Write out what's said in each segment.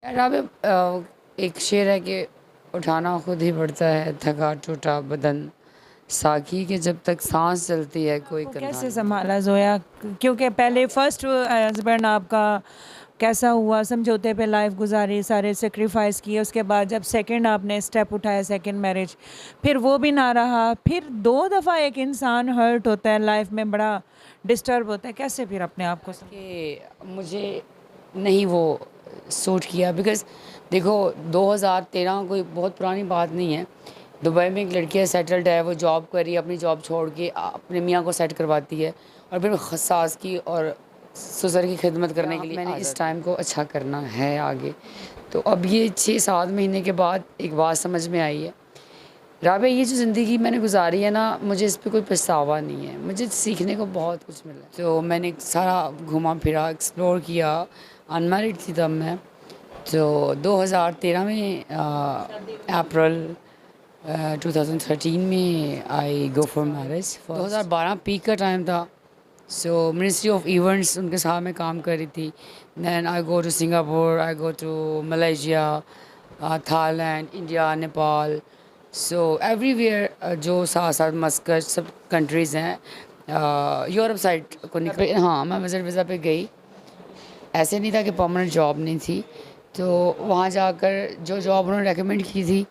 यार अब एक शेर है कि उठाना खुद ही पड़ता है थका टूटा बदन, साकी के जब तक सांस चलती है कोई आपको कंधा कैसे नहीं। संभाला जोया? क्योंकि पहले फर्स्ट हस्बैंड आपका कैसा हुआ, समझौते पे लाइफ गुजारी, सारे सेक्रीफाइस किए, उसके बाद जब सेकंड आपने स्टेप उठाया, सेकंड मैरिज, फिर वो भी ना रहा, फिर दो दफ़ा एक इंसान हर्ट होता है लाइफ में, बड़ा डिस्टर्ब होता है, कैसे फिर अपने आप को कि मुझे नहीं वो सूट किया बिकॉज़ देखो 2013 कोई बहुत पुरानी बात नहीं है। दुबई में एक लड़की है, सेटल्ड है, वो जॉब कर रही है, अपनी जॉब छोड़ के अपने मियाँ को सेट करवाती है और फिर सास की और ससुर की खिदमत करने के लिए मैंने इस टाइम को अच्छा करना है आगे। तो अब ये 6-7 महीने के बाद एक बात समझ में आई है, राबे ये जो ज़िंदगी मैंने गुजारी है ना, मुझे इस पे कोई पछतावा नहीं है, मुझे सीखने को बहुत कुछ मिला। तो मैंने सारा घूमा फिरा, एक्सप्लोर किया। अनमैरिड थी तब मैं। तो 2013 में अप्रैल 2013 में आई गो फॉर मैरिज। 2012 पीक का टाइम था। सो मिनिस्ट्री ऑफ इवेंट्स उनके साथ मैं काम कर रही थी। Then I go to Singapore, I go to Malaysia, Thailand, India, Nepal. So everywhere जो साथ साथ मस्कट सब कंट्रीज़ हैं यूरोप साइड को निकल। हाँ, मैं विज़िट वीज़ा पे गई। ऐसे नहीं था कि परमानेंट जॉब नहीं थी। तो वहाँ जाकर जो जॉब उन्होंने रेकमेंड की थी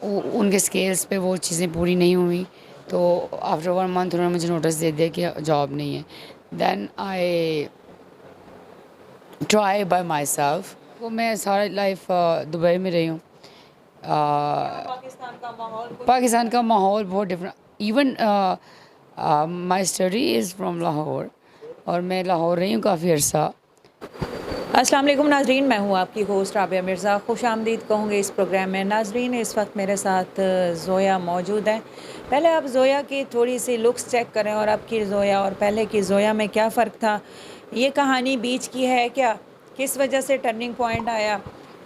उनके स्केल्स पे वो चीज़ें पूरी नहीं हुई। तो आफ्टर 1 मंथ उन्होंने मुझे नोटिस दे दिया कि जॉब नहीं है। Then I try by myself. वो मैं सारी लाइफ दुबई में रही हूँ। पाकिस्तान का माहौल बहुत different. Even my study is from Lahore और मैं लाहौर रही हूँ काफ़ी अर्सा। अस्सलाम वालेकुम नाजरीन, मैं हूँ आपकी होस्ट राबिया मिर्ज़ा। खुश आमदीद कहूँगी इस प्रोग्राम में। नाजरीन, इस वक्त मेरे साथ ज़ोया मौजूद है। पहले आप ज़ोया की थोड़ी सी लुक्स चेक करें और अब की ज़ोया और पहले की ज़ोया में क्या फ़र्क था। ये कहानी बीच की है क्या? किस वजह से टर्निंग पॉइंट आया?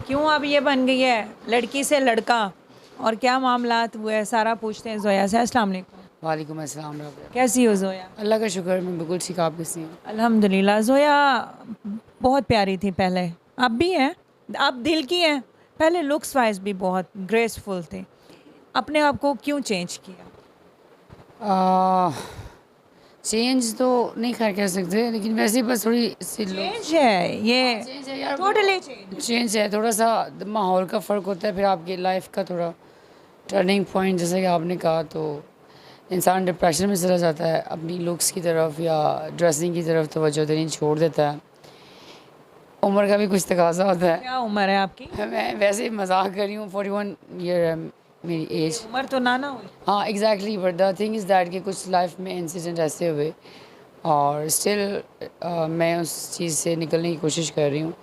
क्यों अब ये बन गई है लड़की से लड़का? और क्या मामलात हुए, सारा पूछते हैं ज़ोया से। अस्सलाम वालेकुम। वालेकुम अस्सलाम रबिया। कैसी हो ज़ोया? अल्लाह का शुक्र, मैं बिल्कुल ठीक। आप कैसी हैं? अल्हम्दुलिल्लाह। ज़ोया बहुत प्यारी थी पहले, अब भी है, अब दिल की है। पहले लुक्स वाइज भी बहुत ग्रेसफुल थे। अपने आप को क्यों चेंज किया? चेंज तो नहीं खैर कह सकते, लेकिन वैसे ही बस थोड़ी सी लो। चेंज है ये, चेंज है यार, टोटली चेंज। चेंज है थोड़ा सा। माहौल का फ़र्क होता है, फिर आपकी लाइफ का थोड़ा टर्निंग पॉइंट जैसे कि आपने कहा। तो इंसान डिप्रेशन में चला जाता है, अपनी लुक्स की तरफ या ड्रेसिंग की तरफ तवज्जो देनी छोड़ देता है। उम्र का भी कुछ तकाजा होता है। क्या उम्र है आपकी? मैं वैसे ही मजाक कर रही हूँ, 41 ईयर है मेरी ये एज। उम्र तो ना ना हुई। हाँ exactly, but the thing is that कि कुछ लाइफ में इंसिडेंट ऐसे हुए और स्टिल मैं उस चीज़ से निकलने की कोशिश कर रही हूँ।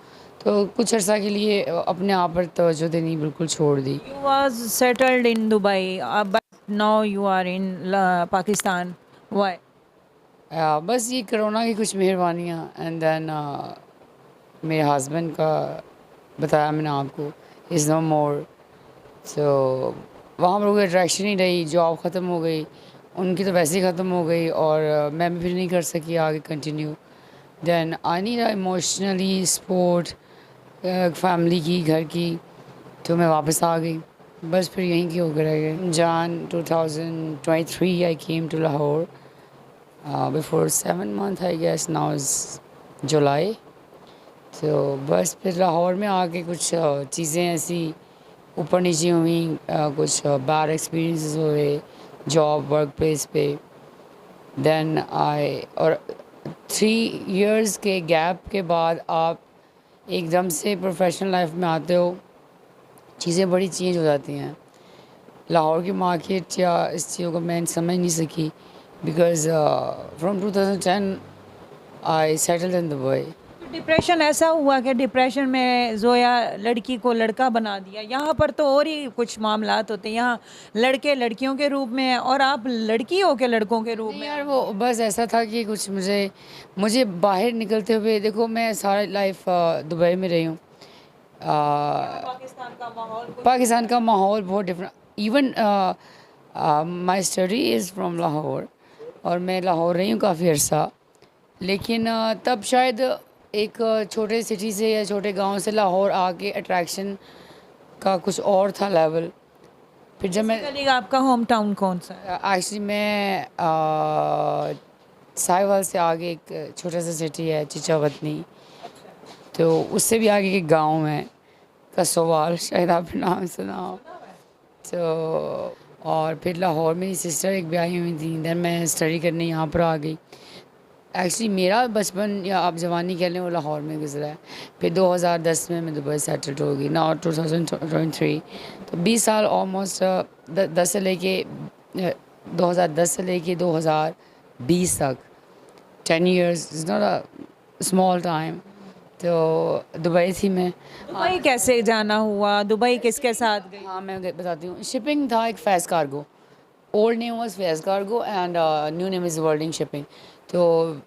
तो कुछ अर्सा के लिए अपने आप पर तवज्जो देनी बिल्कुल छोड़ दी। You was settled in Dubai, but now you are in Pakistan. Why? बस ये कोरोना की कुछ मेहरबानियाँ एंड देन मेरे हस्बैंड का बताया मैंने आपको, इज़ नो मोर। सो वहाँ पर कोई अट्रैक्शन ही रही, जॉब ख़त्म हो गई, उनकी तो वैसे ही ख़त्म हो गई और मैं भी फिर नहीं कर सकी आगे continue. Then I need emotionally support family की, घर की। तो मैं वापस आ गई, बस फिर यहीं की होकर रह गए। जान 2023 I came to Lahore before 7 month I guess, now is July. तो बस फिर लाहौर में आके कुछ चीज़ें ऐसी ऊपर नीचे हुई, कुछ बैड एक्सपीरियंसेस हुए जॉब वर्क प्लेस पे। देन आई और 3 इयर्स के गैप के बाद आप एकदम से प्रोफेशनल लाइफ में आते हो, चीज़ें बड़ी चेंज हो जाती हैं। लाहौर की मार्केट या इस चीज़ों को मैं समझ नहीं सकी because from 2010 I settled in Dubai. Depression ऐसा हुआ कि डिप्रेशन में जोया लड़की को लड़का बना दिया। यहाँ पर तो और ही कुछ मामलात होते हैं। यहाँ लड़के लड़कियों के रूप में हैं और आप लड़की हो के लड़कों के रूप नहीं में यार, आ वो गए। बस ऐसा था कि कुछ मुझे मुझे बाहर निकलते हुए देखो, मैं सारी लाइफ दुबई में रही हूँ। यहाँ आ, पाकिस्तान का माहौल कुछ पाकिस्तान का माहौल बहुत different. Even my study is from Lahore और मैं लाहौर रही हूँ काफ़ी अर्सा। लेकिन तब शायद एक छोटे सिटी से या छोटे गांव से लाहौर आके अट्रैक्शन का कुछ और था लेवल। फिर जब मैं बेसिकली आपका होम टाउन कौन सा है? एक्चुअली मैं साहिवाल से आगे एक छोटा सा सिटी है चिचावतनी, तो उससे भी आगे एक गांव है कसोवाल, शायद आपने नाम सुना हो। तो और फिर लाहौर मेरी सिस्टर एक ब्याही हुई थी, देन मैं स्टडी करने यहाँ पर आ गई। एक्चुअली मेरा बचपन या आप जवानी कह लें वो लाहौर में गुजरा है। फिर 2010 में मैं दुबई सेटल्ड हो गई ना, और 2023 तो 20 साल ऑलमोस्ट 10 से लेके 2010 से लेके 2020 तक 10 years is not a small time. तो दुबई थी मैं। दुबई कैसे जाना हुआ? दुबई किसके साथ गई? हाँ मैं बताती हूँ। शिपिंग था एक Faiz cargo, old name was Faiz cargo and new name is worlding shipping. तो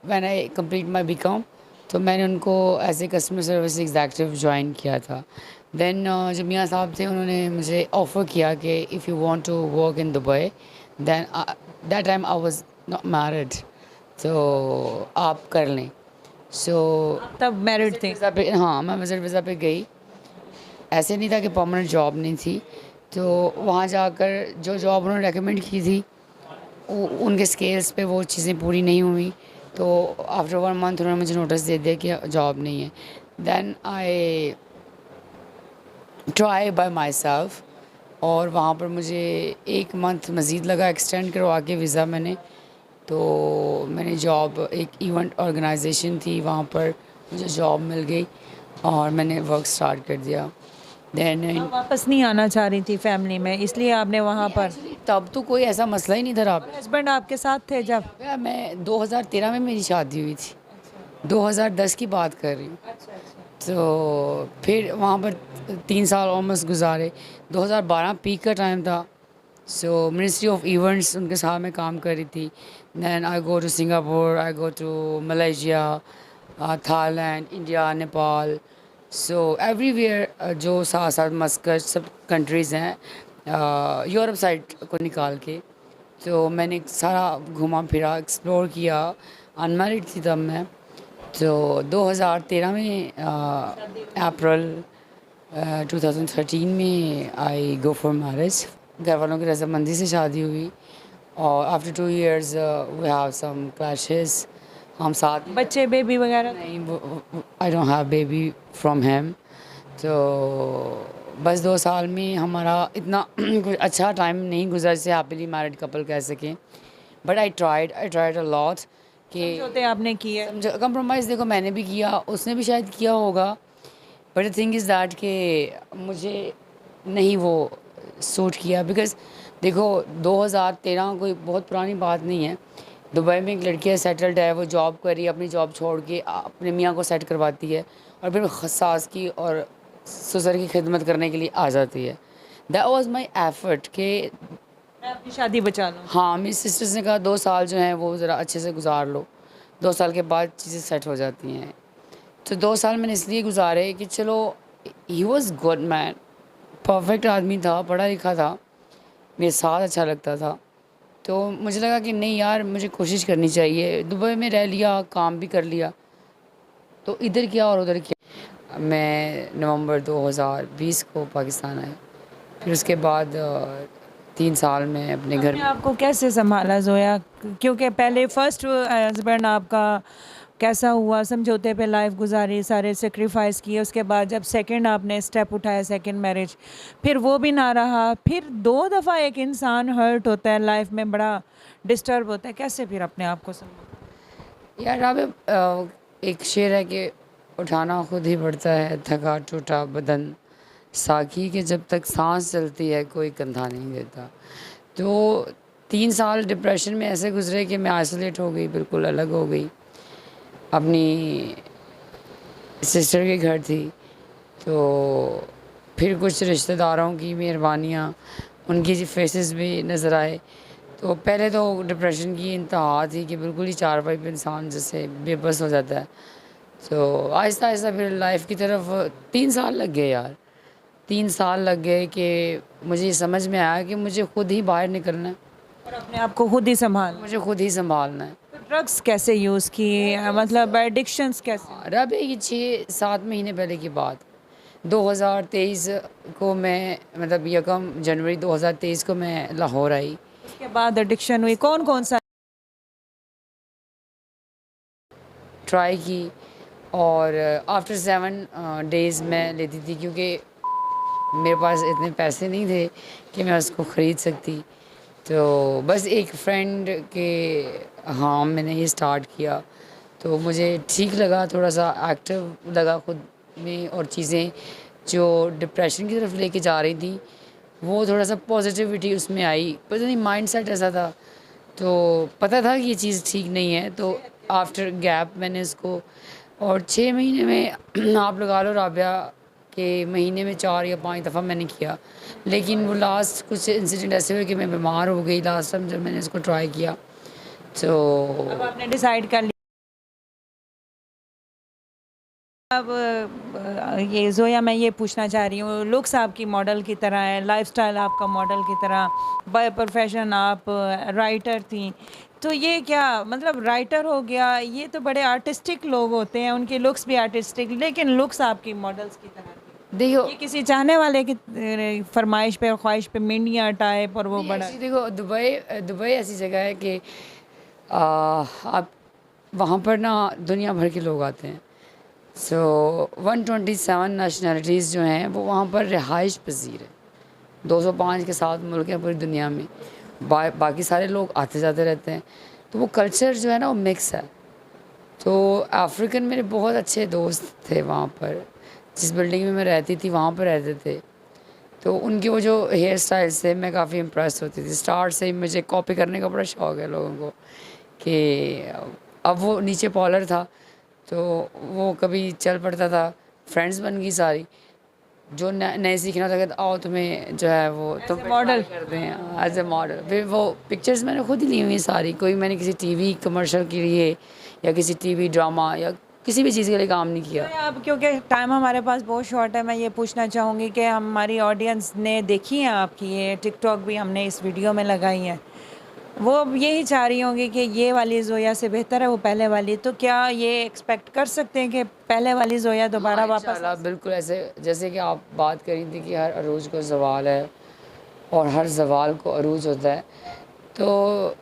when I complete my BCom तो मैंने उनको as a customer service executive join किया था। देन जब मियाँ साहब थे उन्होंने मुझे ऑफ़र किया कि if you want to work in Dubai then that time I was not married, तो आप कर लें। सो तब मैरिड थे? वीज़ा पे, हाँ मैं विजिट वीज़ा पे गई। ऐसे नहीं था कि परमानेंट जॉब नहीं थी। तो वहाँ जाकर जो जॉब उन्होंने रेकमेंड की थी उनके स्केल्स पे वो चीज़ें पूरी नहीं हुई। तो आफ्टर 1 मंथ उन्होंने मुझे नोटिस दे दिया कि जॉब नहीं है। Then I try by myself, और वहाँ पर मुझे 1 मंथ मज़ीद लगा एक्सटेंड करवा के वीज़ा मैंने। तो मैंने जॉब एक इवेंट ऑर्गेनाइजेशन थी वहाँ पर मुझे जॉब मिल गई और मैंने वर्क स्टार्ट कर दिया। देन आप वापस नहीं आना चाह रही थी फैमिली में, इसलिए आपने वहाँ पर? तब तो कोई ऐसा मसला ही नहीं था। आप हस्बैंड आपके साथ थे जब? मैं 2013 में मेरी शादी हुई थी, 2010 की बात कर रही हूँ। तो फिर वहाँ पर 3 साल ऑलमोस्ट गुजारे। 2012 पीक का टाइम था। सो मिनिस्ट्री ऑफ इवेंट्स उनके साथ मैं काम कर रही थी। Then I go to Singapore, I go to Malaysia, Thailand, India, Nepal. So everywhere जो साथ साथ मस्कट सब कंट्रीज़ हैं यूरोप साइड को निकाल के। तो मैंने सारा घुमा फिरा एक्सप्लोर किया। अनमैरिड थी तब मैं। तो 2013 में अप्रैल 2013 में आई गो फॉर मैरिज। घर वालों की रजामंदी से शादी हुई और after 2 years we have some clashes. हम साथ बच्चे बेबी वगैरह? नहीं, I don't have baby from him. तो बस 2 साल में हमारा इतना कुछ अच्छा टाइम नहीं गुजरा जिसे हैप्पीली मैरिड कपल कह सकें। But I tried a lot कि समझौते आपने किए? कंप्रोमाइज़ देखो मैंने भी किया, उसने भी शायद किया होगा। But the thing is that कि मुझे नहीं वो सूट किया। बिकॉज़ देखो 2013 कोई बहुत पुरानी बात नहीं है। दुबई में एक लड़की है, सेटल्ड है, वो जॉब कर रही है, अपनी जॉब छोड़ के अपने मियाँ को सेट करवाती है और फिर सास की और ससुर की खिदमत करने के लिए आ जाती है। दैट वाज माय एफर्ट कि मैं अपनी शादी बचा लूँ। हाँ, मेरी सिस्टर्स ने कहा 2 साल जो हैं वो ज़रा अच्छे से गुजार लो, 2 साल के बाद चीज़ें सेट हो जाती हैं। तो 2 साल मैंने इसलिए गुजारे कि चलो, he was good man, perfect आदमी था, पढ़ा लिखा था, मेरे साथ अच्छा लगता था। तो मुझे लगा कि नहीं यार, मुझे कोशिश करनी चाहिए। दुबई में रह लिया, काम भी कर लिया, तो इधर क्या और उधर क्या। मैं नवंबर 2020 को पाकिस्तान आया। फिर उसके बाद 3 साल में अपने घर आपने आपको कैसे संभाला जोया? क्योंकि पहले फर्स्ट हस्बैंड आपका कैसा हुआ, समझौते पे लाइफ गुजारी, सारे सेक्रीफाइस किए, उसके बाद जब सेकंड आपने स्टेप उठाया, सेकंड मैरिज, फिर वो भी ना रहा, फिर 2 दफ़ा एक इंसान हर्ट होता है लाइफ में, बड़ा डिस्टर्ब होता है, कैसे फिर अपने आप को संभाला? यार अब एक शेर है कि उठाना खुद ही पड़ता है थका टूटा बदन, साकी के जब तक सांस चलती है कोई कंधा नहीं देता। तो 3 साल डिप्रेशन में ऐसे गुजरे कि मैं आइसोलेट हो गई, बिल्कुल अलग हो गई। अपनी सिस्टर के घर थी। तो फिर कुछ रिश्तेदारों की मेहरबानियाँ, उनकी फेसेस भी नज़र आए। तो पहले तो डिप्रेशन की इंतहा थी कि बिल्कुल ही चारपाई पे इंसान जैसे बेबस हो जाता है। तो आहिस्ता आहिस्ता फिर लाइफ की तरफ 3 साल लग गए यार। 3 साल लग गए कि मुझे ये समझ में आया कि मुझे खुद ही बाहर निकलना है, और अपने आप को खुद ही संभाल? मुझे खुद ही संभालना है। तो ड्रग्स कैसे यूज़ किए, मतलब एडिक्शंस कैसे? रबे ये 6-7 महीने पहले की बात, 2023 को मैं मतलब यकम जनवरी 2023 को मैं लाहौर आई। उसके बाद एडिक्शन हुई, कौन-कौन सा? ट्राई की और आफ्टर 7 डेज़ मैं लेती थी, क्योंकि मेरे पास इतने पैसे नहीं थे कि मैं उसको ख़रीद सकती। तो बस एक फ्रेंड के, हाँ, मैंने ये स्टार्ट किया तो मुझे ठीक लगा, थोड़ा सा एक्टिव लगा खुद में, और चीज़ें जो डिप्रेशन की तरफ लेके जा रही थी वो थोड़ा सा पॉजिटिविटी उसमें आई। पता नहीं माइंडसेट ऐसा था, तो पता था कि ये चीज़ ठीक नहीं है। तो आफ्टर गैप मैंने इसको, और 6 महीने में आप लगा लो राबिया कि महीने में 4 या 5 दफ़ा मैंने किया। लेकिन वो लास्ट कुछ इंसिडेंट ऐसे हुए कि मैं बीमार हो गई लास्ट टाइम जब मैंने इसको ट्राई किया। तो अब आपने डिसाइड कर लिया। अब ये ज़ोया, मैं ये पूछना चाह रही हूँ, लुक्स आपकी मॉडल की तरह है, लाइफस्टाइल आपका मॉडल की तरह, बाय प्रोफेशन आप राइटर थी, तो ये क्या मतलब राइटर हो गया, ये तो बड़े आर्टिस्टिक लोग होते हैं, उनकी लुक्स भी आर्टिस्टिक, लेकिन लुक्स आपकी मॉडल्स की तरह थी। देखो, ये किसी चाहने वाले की फरमाइश पे, ख्वाहिश पे, मिंडिया टाइप और वो नहीं, बड़ा। actually देखो, दुबई ऐसी जगह है कि आप वहाँ पर ना दुनिया भर के लोग आते हैं। सो 127 नेशनलिटीज़ जो हैं वो वहाँ पर रिहाइश पजीर है। 205 के साथ मुल्क हैं पूरी दुनिया में। बाकी सारे लोग आते जाते रहते हैं, तो वो कल्चर जो है ना वो मिक्स है। तो अफ्रीकन मेरे बहुत अच्छे दोस्त थे वहाँ पर, जिस बिल्डिंग में मैं रहती थी वहाँ पर रहते थे। तो उनके वो जो हेयर स्टाइल से मैं काफ़ी इम्प्रेस होती थी। स्टार्ट से ही मुझे कॉपी करने का बड़ा शौक़ है लोगों को, कि अब वो नीचे पॉलर था तो वो कभी चल पड़ता था, फ्रेंड्स बन गई सारी। जो नए सीखना था, कहते आओ तुम्हें जो है वो तुम मॉडल करते हैं एज ए मॉडल। फिर वो पिक्चर्स मैंने खुद ही ली हुई सारी, कोई मैंने किसी टीवी कमर्शियल के लिए या किसी टीवी ड्रामा या किसी भी चीज़ के लिए काम नहीं किया। अब क्योंकि टाइम हमारे पास बहुत शॉर्ट है, मैं ये पूछना चाहूँगी कि हमारी ऑडियंस ने देखी है आपकी ये टिकटॉक भी हमने इस वीडियो में लगाई है, वो अब यही चाह रही होंगी कि ये वाली ज़ोया से बेहतर है वो पहले वाली, तो क्या ये एक्सपेक्ट कर सकते हैं कि पहले वाली ज़ोया दोबारा वापस? इंशाल्लाह बिल्कुल, ऐसे जैसे कि आप बात करी थी कि हर अरूज को ज़वाल है और हर ज़वाल को अरूज होता है। तो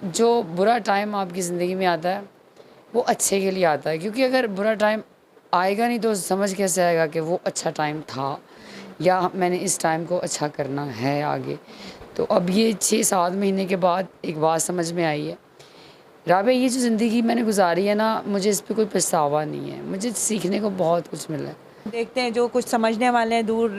जो बुरा टाइम आपकी ज़िंदगी में आता है वो अच्छे के लिए आता है, क्योंकि अगर बुरा टाइम आएगा नहीं तो समझ कैसे आएगा कि वो अच्छा टाइम था या मैंने इस टाइम को अच्छा करना है आगे। तो अब ये 6-7 महीने के बाद एक बात समझ में आई है, राबे ये जो ज़िंदगी मैंने गुजारी है ना, मुझे इस पे कोई पछतावा नहीं है, मुझे सीखने को बहुत कुछ मिला है। देखते हैं जो कुछ समझने वाले हैं, दूर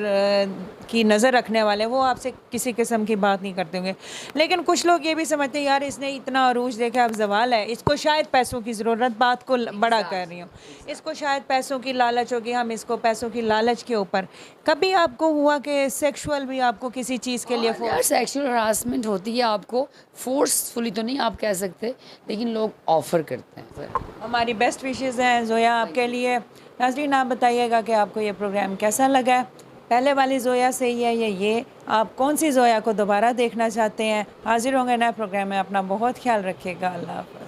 की नज़र रखने वाले हैं, वो आपसे किसी किस्म की बात नहीं करते होंगे, लेकिन कुछ लोग ये भी समझते हैं यार इसने इतना अरूज देखा, अब ज़वाल है, इसको शायद पैसों की ज़रूरत, बात को बड़ा कर रही हूँ, इसको शायद पैसों की लालच होगी, हम इसको पैसों की लालच के ऊपर। कभी आपको हुआ कि सेक्सुअल भी आपको किसी चीज़ के लिए यार सेक्सुअल हरासमेंट होती है, आपको फोर्सफुली तो नहीं आप कह सकते, लेकिन लोग ऑफ़र करते हैं। हमारी बेस्ट विशेज़ हैं ज़ोया आपके लिए। नाज़रीन, आप बताइएगा कि आपको ये प्रोग्राम कैसा लगा है, पहले वाली ज़ोया सही है या ये, आप कौन सी ज़ोया को दोबारा देखना चाहते हैं? हाज़िर होंगे नए प्रोग्राम में, अपना बहुत ख्याल रखिएगा। अल्लाह हाफ़िज़।